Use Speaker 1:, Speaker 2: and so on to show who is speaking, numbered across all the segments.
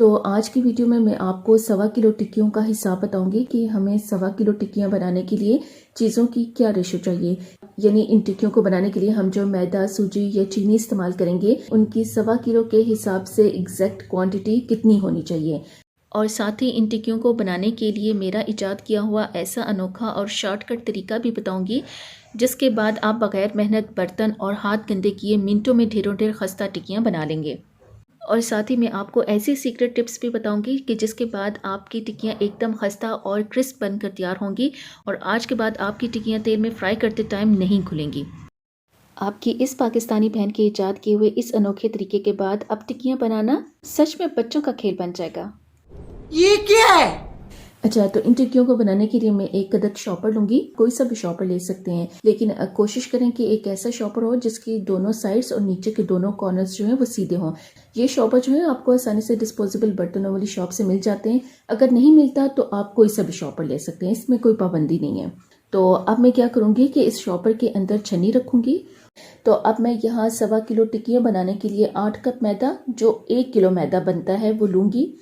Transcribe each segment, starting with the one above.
Speaker 1: तो आज की वीडियो में मैं आपको 1.25 किलो टिक्कियों का हिसाब बताऊंगी कि हमें 1.25 किलो टिक्कियां बनाने के लिए चीज़ों की क्या रेशो चाहिए। यानी इन टिक्कियों को बनाने के लिए हम जो मैदा, सूजी या चीनी इस्तेमाल करेंगे उनकी 1.25 किलो के हिसाब से एग्जैक्ट क्वांटिटी कितनी होनी चाहिए। और साथ ही इन टिक्कियों को बनाने के लिए मेरा इजाद किया हुआ ऐसा अनोखा और शॉर्टकट तरीका भी बताऊंगी जिसके बाद आप बगैर मेहनत बर्तन और हाथ गंदे किए मिनटों में ढेरों ढेर खस्ता टिक्कियां बना लेंगे। और साथ ही मैं आपको ऐसी सीक्रेट टिप्स भी बताऊंगी कि जिसके बाद आपकी टिक्कियां एकदम खस्ता और क्रिस्प बनकर तैयार होंगी और आज के बाद आपकी टिक्कियां तेल में फ्राई करते टाइम नहीं खुलेंगी। आपकी इस पाकिस्तानी बहन के इजाद किए हुए इस अनोखे तरीके के बाद अब टिक्कियां बनाना सच में बच्चों का खेल बन जाएगा।
Speaker 2: ये क्या है?
Speaker 1: अच्छा, तो इन टिक्कियों को बनाने के लिए मैं एक अदद शॉपर लूंगी। कोई सा भी शॉपर ले सकते हैं, लेकिन कोशिश करें कि एक ऐसा शॉपर हो जिसकी दोनों साइड्स और नीचे के दोनों कॉर्नर्स जो हैं वो सीधे हों। ये शॉपर जो है आपको आसानी से डिस्पोजेबल बर्तनों वाली शॉप से मिल जाते हैं। अगर नहीं मिलता तो आप कोई सा भी शॉपर ले सकते हैं, इसमें कोई पाबंदी नहीं है। तो अब मैं क्या करूंगी कि इस शॉपर के अंदर छन्नी रखूंगी। तो अब मैं यहाँ 1.25 किलो टिक्कियां बनाने के लिए 8 कप मैदा, जो 1 किलो मैदा बनता है, वो लूंगी।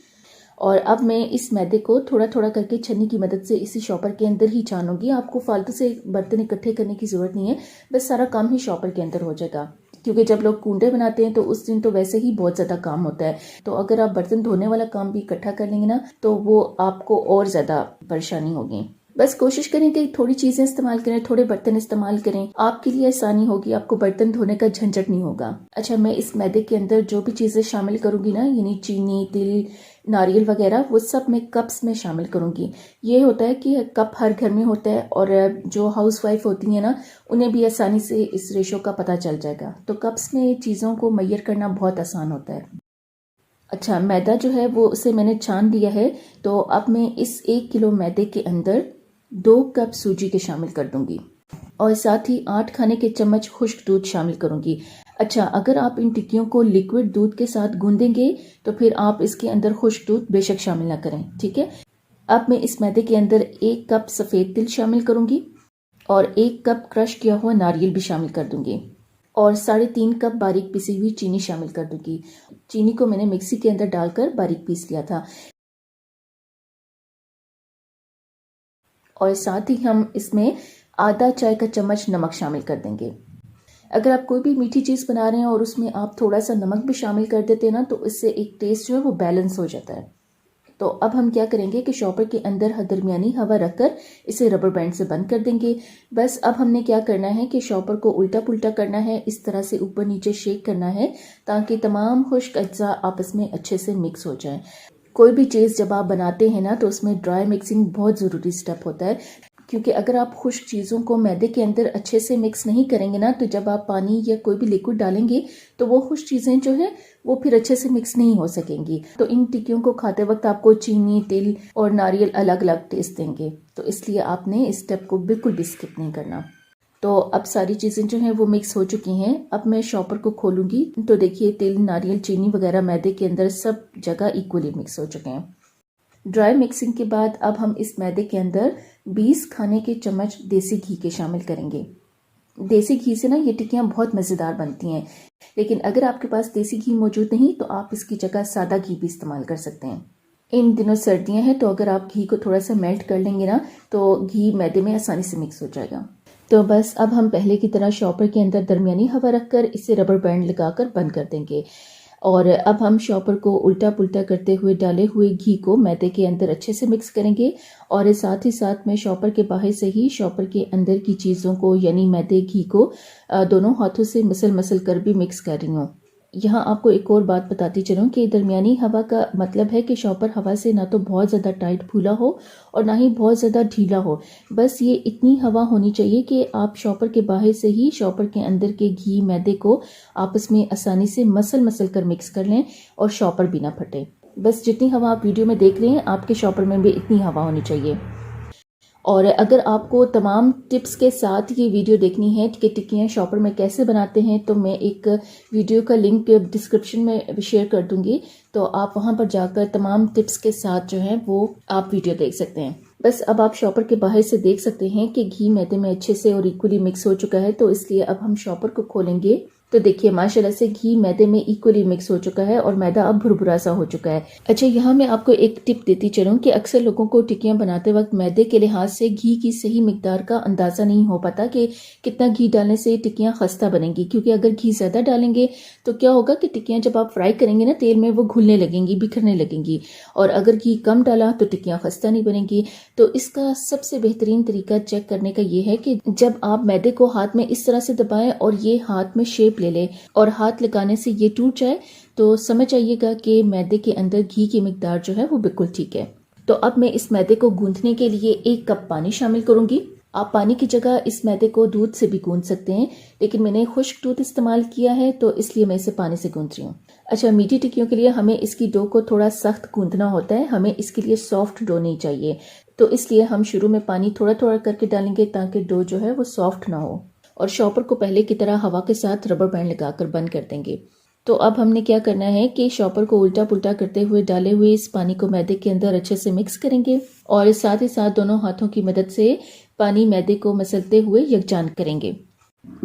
Speaker 1: और अब मैं इस मैदे को थोड़ा थोड़ा करके छन्नी की मदद से इसी शॉपर के अंदर ही छानूंगी। आपको फालतू से बर्तन इकट्ठे करने की जरूरत नहीं है, बस सारा काम ही शॉपर के अंदर हो जाएगा। क्योंकि जब लोग कूंडे बनाते हैं तो उस दिन तो वैसे ही बहुत ज्यादा काम होता है। तो अगर आप बर्तन धोने वाला काम भी इकट्ठा कर लेंगे ना तो वो आपको और ज्यादा परेशानी होगी। बस कोशिश करें कि थोड़ी चीजें इस्तेमाल करें, थोड़े बर्तन इस्तेमाल करें, आपके लिए आसानी होगी, आपको बर्तन धोने का झंझट नहीं होगा। अच्छा, मैं इस मैदे के अंदर जो भी चीजें शामिल करूंगी ना, यानी चीनी, तिल, नारियल वगैरह, वो सब मैं कप्स में शामिल करूंगी। ये होता है कि कप हर घर में होता है और जो हाउस वाइफ होती है ना उन्हें भी आसानी से इस रेशो का पता चल जाएगा। तो कप्स में चीजों को मैयर करना बहुत आसान होता है। अच्छा, मैदा जो है वो उसे मैंने छान दिया है। तो अब मैं इस 1 किलो मैदे के अंदर 2 कप सूजी के शामिल कर दूंगी और साथ ही 8 खाने के चम्मच खुश्क दूध शामिल करूंगी। अच्छा, अगर आप इन टिक्कियों को लिक्विड दूध के साथ गूंदेंगे तो फिर आप इसके अंदर खुश्क दूध बेशक शामिल ना करें, ठीक है। अब मैं इस मैदे के अंदर 1 कप सफ़ेद तिल शामिल करूंगी और 1 कप क्रश किया हुआ नारियल भी शामिल कर दूंगी और 3.5 कप बारीक पिसी हुई चीनी शामिल कर दूंगी। चीनी को मैंने मिक्सी के अंदर डालकर बारीक पीस लिया था। और साथ ही हम इसमें आधा चाय का चम्मच नमक शामिल कर देंगे। अगर आप कोई भी मीठी चीज़ बना रहे हैं और उसमें आप थोड़ा सा नमक भी शामिल कर देते हैं ना तो इससे एक टेस्ट जो है वो बैलेंस हो जाता है। तो अब हम क्या करेंगे कि शॉपर के अंदर दरमियानी हवा रखकर इसे रबर बैंड से बंद कर देंगे। बस अब हमने क्या करना है कि शॉपर को उल्टा पुल्टा करना है, इस तरह से ऊपर नीचे शेक करना है ताकि तमाम खुश्क अज्जा आपस में अच्छे से मिक्स हो जाएं। कोई भी चीज़ जब आप बनाते हैं ना तो उसमें ड्राई मिक्सिंग बहुत ज़रूरी स्टेप होता है, क्योंकि अगर आप खुश्क चीज़ों को मैदे के अंदर अच्छे से मिक्स नहीं करेंगे ना तो जब आप पानी या कोई भी लिक्विड डालेंगे तो वो खुश्क चीज़ें जो है वो फिर अच्छे से मिक्स नहीं हो सकेंगी। तो इन टिक्कियों को खाते वक्त आपको चीनी, तिल और नारियल अलग अलग टेस्ट देंगे, तो इसलिए आपने इस स्टेप को बिल्कुल भी स्किप नहीं करना। तो अब सारी चीज़ें जो हैं वो मिक्स हो चुकी हैं। अब मैं शॉपर को खोलूंगी तो देखिए तिल, नारियल, चीनी वगैरह मैदे के अंदर सब जगह इक्वली मिक्स हो चुके हैं। ड्राई मिक्सिंग के बाद अब हम इस मैदे के अंदर 20 खाने के चम्मच देसी घी के शामिल करेंगे। देसी घी से ना ये टिक्कियाँ बहुत मज़ेदार बनती हैं, लेकिन अगर आपके पास देसी घी मौजूद नहीं तो आप इसकी जगह सादा घी भी इस्तेमाल कर सकते हैं। इन दिनों सर्दियाँ हैं तो अगर आप घी को थोड़ा सा मेल्ट कर लेंगे ना तो घी मैदे में आसानी से मिक्स हो जाएगा। तो बस अब हम पहले की तरह शॉपर के अंदर दरमियानी हवा रखकर इसे रबर बैंड लगाकर बंद कर देंगे और अब हम शॉपर को उल्टा पुल्टा करते हुए डाले हुए घी को मैदे के अंदर अच्छे से मिक्स करेंगे और साथ ही साथ मैं शॉपर के बाहर से ही शॉपर के अंदर की चीज़ों को यानी मैदे, घी को दोनों हाथों से मसल मसल कर भी मिक्स कर रही हूँ। यहाँ आपको एक और बात बताती चलूँ कि दरमियानी हवा का मतलब है कि शॉपर हवा से ना तो बहुत ज़्यादा टाइट फूला हो और ना ही बहुत ज़्यादा ढीला हो। बस ये इतनी हवा होनी चाहिए कि आप शॉपर के बाहर से ही शॉपर के अंदर के घी, मैदे को आपस में आसानी से मसल मसल कर मिक्स कर लें और शॉपर भी ना फटे। बस जितनी हवा आप वीडियो में देख रहे हैं आपके शॉपर में भी इतनी हवा होनी चाहिए। और अगर आपको तमाम टिप्स के साथ ये वीडियो देखनी है कि टिक्कियाँ शॉपर में कैसे बनाते हैं तो मैं एक वीडियो का लिंक डिस्क्रिप्शन में शेयर कर दूंगी, तो आप वहां पर जाकर तमाम टिप्स के साथ जो है वो आप वीडियो देख सकते हैं। बस अब आप शॉपर के बाहर से देख सकते हैं कि घी मैदे में अच्छे से और इक्वली मिक्स हो चुका है, तो इसलिए अब हम शॉपर को खोलेंगे तो देखिए माशाल्लाह से घी मैदे में इक्वली मिक्स हो चुका है और मैदा अब भुरभुरा सा हो चुका है। अच्छा, यहाँ मैं आपको एक टिप देती चलूं कि अक्सर लोगों को टिक्कियां बनाते वक्त मैदे के लिहाज से घी की सही मिकदार का अंदाज़ा नहीं हो पाता कि कितना घी डालने से टिक्कियां खस्ता बनेंगी, क्योंकि अगर घी ज़्यादा डालेंगे तो क्या होगा कि टिक्कियां जब आप फ्राई करेंगे ना तेल में, वो घुलने लगेंगी, बिखरने लगेंगी। और अगर घी कम डाला तो टिक्कियां खस्ता नहीं बनेंगी। तो इसका सबसे बेहतरीन तरीका चेक करने का ये है कि जब आप मैदे को हाथ में इस तरह से दबाएं और ये हाथ में शेप ले ले और हाथ लगाने से ये टूट जाए, तो समझ आइएगा कि मैदे के अंदर घी की मिकदार जो है वो बिल्कुल ठीक है। तो अब मैं इस मैदे को गूंथने के लिए 1 कप पानी शामिल करूंगी। आप पानी की जगह इस मैदे को दूध से भी गूंथ सकते हैं, लेकिन मैंने खुश्क दूध इस्तेमाल किया है तो इसलिए मैं इसे पानी से गूंथ रही हूँ। अच्छा, मीठी टिक्कियों के लिए हमें इसकी डो को थोड़ा सख्त गूंथना होता है, हमें इसके लिए सॉफ्ट डो नहीं चाहिए। तो इसलिए हम शुरू में पानी थोड़ा थोड़ा करके डालेंगे ताकि डो जो है वो सॉफ्ट ना हो। और शॉपर को पहले की तरह हवा के साथ रबर बैंड लगाकर बंद कर देंगे। तो अब हमने क्या करना है कि शॉपर को उल्टा पुल्टा करते हुए डाले हुए इस पानी को मैदे के अंदर अच्छे से मिक्स करेंगे और साथ ही साथ दोनों हाथों की मदद से पानी मैदे को मसलते हुए यकजान करेंगे।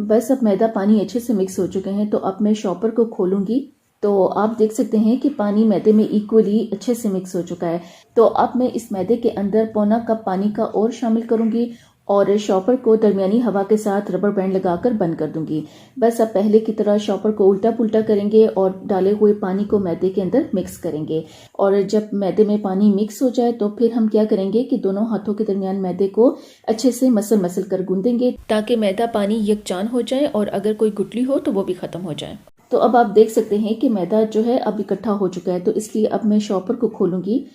Speaker 1: बस अब मैदा पानी अच्छे से मिक्स हो चुके हैं, तो अब मैं शॉपर को खोलूंगी तो आप देख सकते हैं कि पानी मैदे में इक्वली अच्छे से मिक्स हो चुका है। तो अब मैं इस मैदे के अंदर पौना कप पानी का और शामिल करूंगी और शॉपर को दरमियानी हवा के साथ रबर बैंड लगाकर बंद कर दूंगी। बस अब पहले की तरह शॉपर को उल्टा पुल्टा करेंगे और डाले हुए पानी को मैदे के अंदर मिक्स करेंगे। और जब मैदे में पानी मिक्स हो जाए तो फिर हम क्या करेंगे कि दोनों हाथों के दरमियान मैदे को अच्छे से मसल कर गूंदेंगे ताकि मैदा पानी यकजान हो जाए और अगर कोई गुठली हो तो वो भी खत्म हो जाए। तो अब आप देख सकते हैं कि मैदा जो है अब इकट्ठा हो चुका है, तो इसलिए अब मैं शॉपर को खोलूंगी।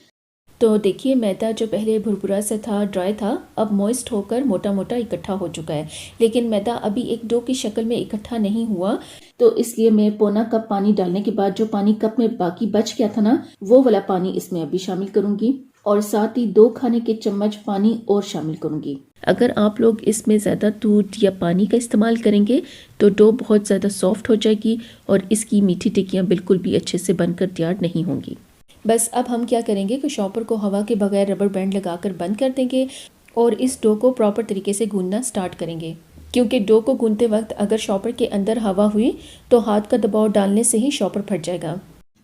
Speaker 1: तो देखिए मैदा जो पहले भुरभुरा सा था, ड्राई था, अब मॉइस्ट होकर मोटा मोटा इकट्ठा हो चुका है, लेकिन मैदा अभी एक डो की शक्ल में इकट्ठा नहीं हुआ। तो इसलिए मैं पौना कप पानी डालने के बाद जो पानी कप में बाकी बच गया था ना, वो वाला पानी इसमें अभी शामिल करूंगी और साथ ही 2 खाने के चम्मच पानी और शामिल करूंगी। अगर आप लोग इसमें ज़्यादा दूध या पानी का इस्तेमाल करेंगे तो डो बहुत ज़्यादा सॉफ्ट हो जाएगी और इसकी मीठी टिक्कियाँ बिल्कुल भी अच्छे से बनकर तैयार नहीं होंगी। बस अब हम क्या करेंगे कि शॉपर को हवा के बगैर रबर बैंड लगाकर बंद कर देंगे और इस डो को प्रॉपर तरीके से गूंदना स्टार्ट करेंगे, क्योंकि डो को गूंदते वक्त अगर शॉपर के अंदर हवा हुई तो हाथ का दबाव डालने से ही शॉपर फट जाएगा।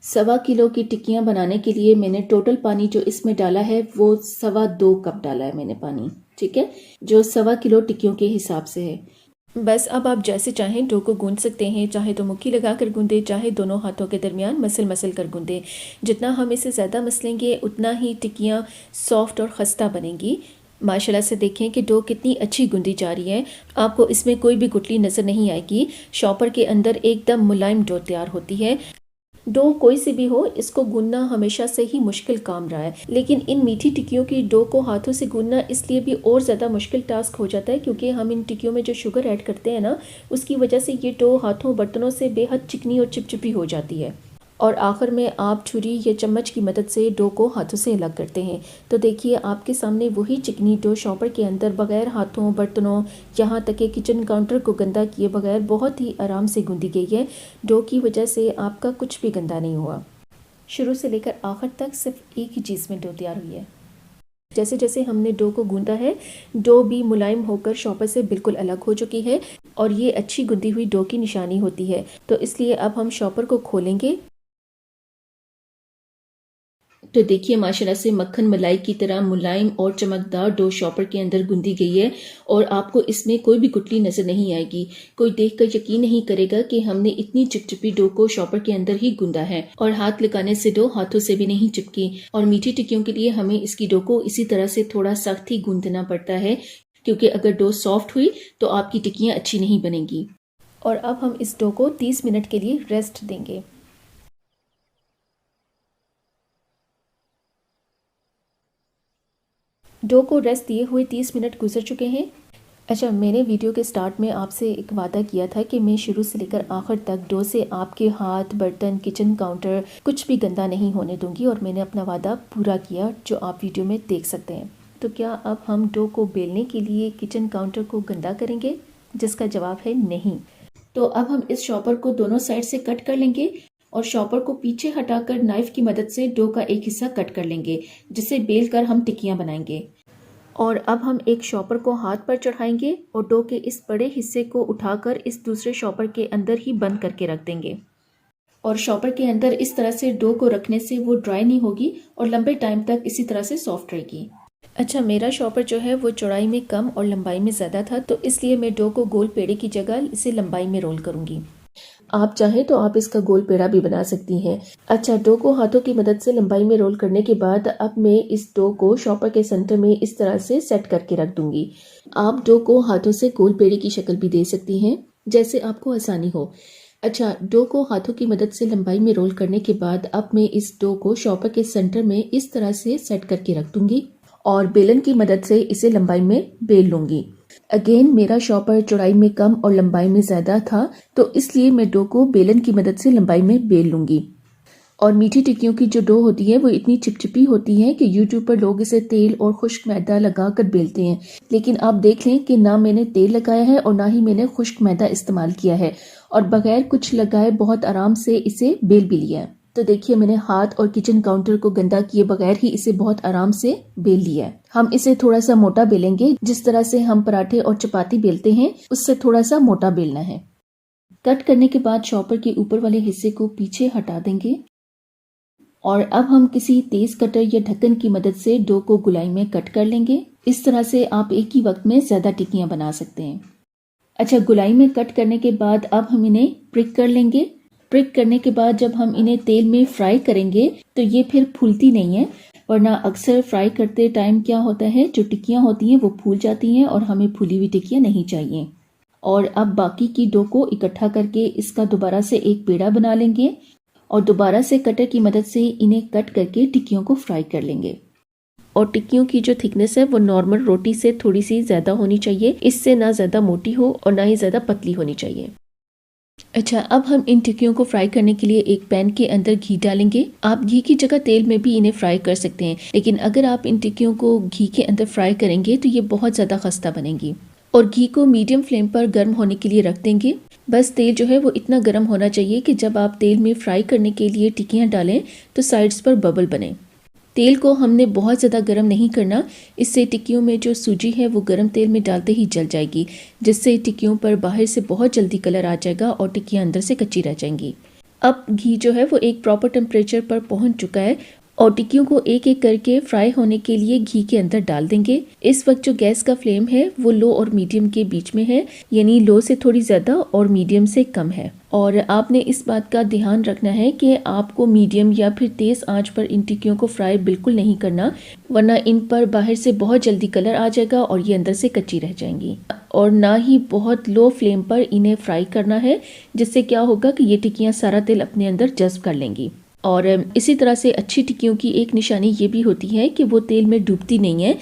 Speaker 1: 1.25 किलो की टिक्कियाँ बनाने के लिए मैंने टोटल पानी जो इसमें डाला है वो 2.25 कप डाला है मैंने पानी, ठीक है, जो 1.25 किलो टिक्कियों के हिसाब से है। बस अब आप जैसे चाहें डो को गूंद सकते हैं, चाहे तो मुट्ठी लगाकर गूंदे, चाहे दोनों हाथों के दरमियान मसल कर गूंदे। जितना हम इसे ज़्यादा मसलेंगे उतना ही टिक्कियाँ सॉफ्ट और खस्ता बनेंगी। माशाल्लाह से देखें कि डो कितनी अच्छी गूंदी जा रही है, आपको इसमें कोई भी गुठली नज़र नहीं आएगी। शॉपर के अंदर एकदम मुलायम डो तैयार होती है। डो कोई सी भी हो, इसको गूंदना हमेशा से ही मुश्किल काम रहा है, लेकिन इन मीठी टिक्कियों की डो को हाथों से गूंदना इसलिए भी और ज़्यादा मुश्किल टास्क हो जाता है क्योंकि हम इन टिक्कियों में जो शुगर ऐड करते हैं ना, उसकी वजह से ये डो हाथों बर्तनों से बेहद चिकनी और चिपचिपी हो जाती है और आखिर में आप छुरी या चम्मच की मदद से डो को हाथों से अलग करते हैं। तो देखिए आपके सामने वही चिकनी डो शॉपर के अंदर बगैर हाथों, बर्तनों, यहाँ तक कि किचन काउंटर को गंदा किए बगैर बहुत ही आराम से गूंदी गई है। डो की वजह से आपका कुछ भी गंदा नहीं हुआ। शुरू से लेकर आखिर तक सिर्फ एक ही चीज़ में डो तैयार हुई है। जैसे जैसे हमने डो को गूंदा है, डो भी मुलायम होकर शॉपर से बिल्कुल अलग हो चुकी है और ये अच्छी गूंदी हुई डो की निशानी होती है। तो इसलिए अब हम शॉपर को खोलेंगे। तो देखिए माशाल्लाह से मक्खन मलाई की तरह मुलायम और चमकदार डो शॉपर के अंदर गूंदी गई है और आपको इसमें कोई भी गुठली नजर नहीं आएगी। कोई देखकर यकीन नहीं करेगा कि हमने इतनी चिपचिपी डो को शॉपर के अंदर ही गूंदा है और हाथ लगाने से डो हाथों से भी नहीं चिपकी। और मीठी टिक्कियों के लिए हमें इसकी डो को इसी तरह से थोड़ा सख्त ही गूंदना पड़ता है, क्योंकि अगर डो सॉफ्ट हुई तो आपकी टिक्कियाँ अच्छी नहीं बनेंगी। और अब हम इस डो को 30 मिनट के लिए रेस्ट देंगे। डो को रेस्ट दिए हुए 30 मिनट गुजर चुके हैं। अच्छा, मैंने वीडियो के स्टार्ट में आपसे एक वादा किया था कि मैं शुरू से लेकर आखिर तक डो से आपके हाथ, बर्तन, किचन काउंटर कुछ भी गंदा नहीं होने दूंगी और मैंने अपना वादा पूरा किया, जो आप वीडियो में देख सकते हैं। तो क्या अब हम डो को बेलने के लिए किचन काउंटर को गंदा करेंगे? जिसका जवाब है नहीं। तो अब हम इस शॉपर को दोनों साइड से कट कर लेंगे और शॉपर को पीछे हटाकर नाइफ की मदद से डो का एक हिस्सा कट कर लेंगे, जिसे बेल कर हम टिक्कियाँ बनाएंगे। और अब हम एक शॉपर को हाथ पर चढ़ाएंगे और डो के इस बड़े हिस्से को उठाकर इस दूसरे शॉपर के अंदर ही बंद करके रख देंगे। और शॉपर के अंदर इस तरह से डो को रखने से वो ड्राई नहीं होगी और लंबे टाइम तक इसी तरह से सॉफ्ट रहेगी। अच्छा, मेरा शॉपर जो है वो चौड़ाई में कम और लंबाई में ज़्यादा था, तो इसलिए मैं डो को गोल पेड़े की जगह इसे लंबाई में रोल करूंगी। आप चाहें तो आप इसका गोल पेड़ा भी बना सकती हैं। अच्छा, डो को हाथों की मदद से लंबाई में रोल करने के बाद अब मैं इस डो को शॉपर के सेंटर में इस तरह से सेट करके रख दूंगी। आप डो को हाथों से गोल पेड़े की शक्ल भी दे सकती हैं, जैसे आपको आसानी हो। अच्छा, डो को हाथों की मदद से लंबाई में रोल करने के बाद अब मैं इस डो को शॉपर के सेंटर में इस तरह से सेट करके रख दूंगी और बेलन की मदद से इसे लंबाई में बेल लूंगी। अगेन, मेरा शॉपर चौड़ाई में कम और लंबाई में ज्यादा था, तो इसलिए मैं डो को बेलन की मदद से लंबाई में बेल लूंगी। और मीठी टिक्कियों की जो डो होती है वो इतनी चिपचिपी होती है कि यूट्यूब पर लोग इसे तेल और खुश्क मैदा लगाकर बेलते हैं, लेकिन आप देख लें कि ना मैंने तेल लगाया है और ना ही मैंने खुश्क मैदा इस्तेमाल किया है और बगैर कुछ लगाए बहुत आराम से इसे बेल भी लिया है। तो देखिए, मैंने हाथ और किचन काउंटर को गंदा किए बगैर ही इसे बहुत आराम से बेल लिया है। हम इसे थोड़ा सा मोटा बेलेंगे, जिस तरह से हम पराठे और चपाती बेलते हैं उससे थोड़ा सा मोटा बेलना है। कट करने के बाद शॉपर के ऊपर वाले हिस्से को पीछे हटा देंगे और अब हम किसी तेज कटर या ढक्कन की मदद से डो को गुलाई में कट कर लेंगे। इस तरह से आप एक ही वक्त में ज्यादा टिक्कियां बना सकते हैं। अच्छा, गुलाई में कट करने के बाद अब हम इन्हें प्रिक कर लेंगे। प्रिक करने के बाद जब हम इन्हें तेल में फ्राई करेंगे तो ये फिर फूलती नहीं है, वरना अक्सर फ्राई करते टाइम क्या होता है, जो टिक्कियां होती हैं वो फूल जाती हैं और हमें फूली हुई टिक्कियां नहीं चाहिए। और अब बाकी की डो को इकट्ठा करके इसका दोबारा से एक पेड़ा बना लेंगे और दोबारा से कटर की मदद से इन्हें कट करके टिक्कियों को फ्राई कर लेंगे। और टिक्कियों की जो थिकनेस है वो नॉर्मल रोटी से थोड़ी सी ज्यादा होनी चाहिए, इससे ना ज्यादा मोटी हो और ना ही ज्यादा पतली होनी चाहिए। अच्छा, अब हम इन टिक्कियों को फ्राई करने के लिए एक पैन के अंदर घी डालेंगे। आप घी की जगह तेल में भी इन्हें फ्राई कर सकते हैं, लेकिन अगर आप इन टिक्कियों को घी के अंदर फ्राई करेंगे तो ये बहुत ज्यादा खस्ता बनेंगी। और घी को मीडियम फ्लेम पर गर्म होने के लिए रख देंगे। बस तेल जो है वो इतना गर्म होना चाहिए कि जब आप तेल में फ्राई करने के लिए टिक्कियां डालें तो साइड्स पर बबल बने। तेल को हमने बहुत ज़्यादा गर्म नहीं करना, इससे टिक्कियों में जो सूजी है वो गर्म तेल में डालते ही जल जाएगी, जिससे टिक्कियों पर बाहर से बहुत जल्दी कलर आ जाएगा और टिक्कियां अंदर से कच्ची रह जाएंगी। अब घी जो है वो एक प्रॉपर टेम्परेचर पर पहुंच चुका है और टिक्कियों को एक एक करके फ्राई होने के लिए घी के अंदर डाल देंगे। इस वक्त जो गैस का फ्लेम है वो लो और मीडियम के बीच में है, यानी लो से थोड़ी ज़्यादा और मीडियम से कम है। और आपने इस बात का ध्यान रखना है कि आपको मीडियम या फिर तेज़ आंच पर इन टिक्कियों को फ्राई बिल्कुल नहीं करना, वरना इन पर बाहर से बहुत जल्दी कलर आ जाएगा और ये अंदर से कच्ची रह जाएंगी। और ना ही बहुत लो फ्लेम पर इन्हें फ्राई करना है, जिससे क्या होगा कि ये टिक्कियाँ सारा तेल अपने अंदर जज्ब कर लेंगी। और इसी तरह से अच्छी टिक्कियों की एक निशानी ये भी होती है कि वो तेल में डूबती नहीं है,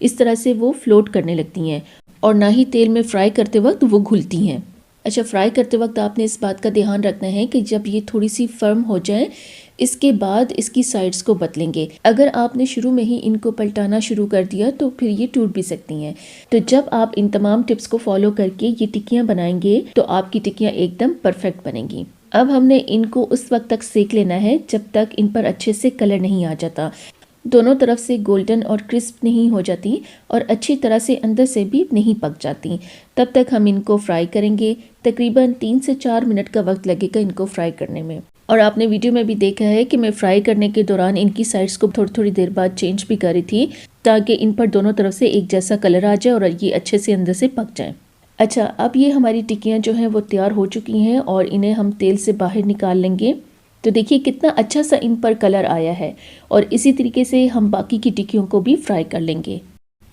Speaker 1: इस तरह से वो फ्लोट करने लगती हैं और ना ही तेल में फ्राई करते वक्त वो घुलती हैं। अच्छा, फ्राई करते वक्त आपने इस बात का ध्यान रखना है कि जब ये थोड़ी सी फर्म हो जाए इसके बाद इसकी साइड्स को बदलेंगे। अगर आपने शुरू में ही इनको पलटाना शुरू कर दिया तो फिर ये टूट भी सकती हैं। तो जब आप इन तमाम टिप्स को फॉलो करके ये टिक्कियाँ बनाएंगे तो आपकी टिक्कियाँ एकदम परफेक्ट बनेंगी। अब हमने इनको उस वक्त तक सेक लेना है जब तक इन पर अच्छे से कलर नहीं आ जाता, दोनों तरफ से गोल्डन और क्रिस्प नहीं हो जाती और अच्छी तरह से अंदर से भी नहीं पक जाती। तब तक हम इनको फ्राई करेंगे। तकरीबन 3 से 4 मिनट का वक्त लगेगा इनको फ्राई करने में। और आपने वीडियो में भी देखा है कि मैं फ्राई करने के दौरान इनकी साइड्स को थोड़ी थोड़ी देर बाद चेंज भी कर रही थी, ताकि इन पर दोनों तरफ से एक जैसा कलर आ जाए और ये अच्छे से अंदर से पक जाए। अच्छा, अब ये हमारी टिक्कियाँ जो हैं वो तैयार हो चुकी हैं और इन्हें हम तेल से बाहर निकाल लेंगे। तो देखिए कितना अच्छा सा इन पर कलर आया है और इसी तरीके से हम बाकी की टिक्कियों को भी फ्राई कर लेंगे।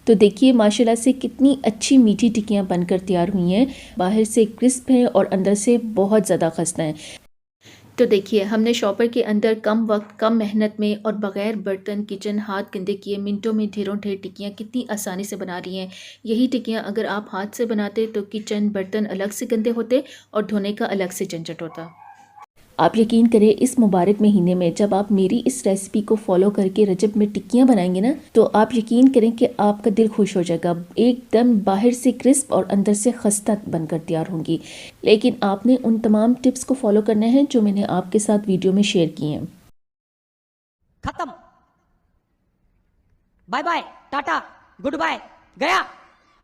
Speaker 1: तो देखिए माशाल्लाह से कितनी अच्छी मीठी टिक्कियाँ बनकर तैयार हुई हैं, बाहर से क्रिस्प है और अंदर से बहुत ज़्यादा खस्ता है। तो देखिए हमने शॉपर के अंदर कम वक्त, कम मेहनत में और बगैर बर्तन, किचन, हाथ गंदे किए मिनटों में ढेरों ढेर टिक्कियाँ कितनी आसानी से बना रही हैं। यही टिक्कियाँ अगर आप हाथ से बनाते तो किचन, बर्तन अलग से गंदे होते और धोने का अलग से झंझट होता। आप यकीन करें इस मुबारक महीने में जब आप मेरी इस रेसिपी को फॉलो करके रजब में टिक्कियाँ बनाएंगे ना, तो आप यकीन करें कि आपका दिल खुश हो जाएगा। एकदम बाहर से क्रिस्प और अंदर से खस्ता बनकर तैयार होंगी। लेकिन आपने उन तमाम टिप्स को फॉलो करना है जो मैंने आपके साथ वीडियो में शेयर की हैं।
Speaker 2: खत्म। बाय बाय, टाटा। गुड बाय गया।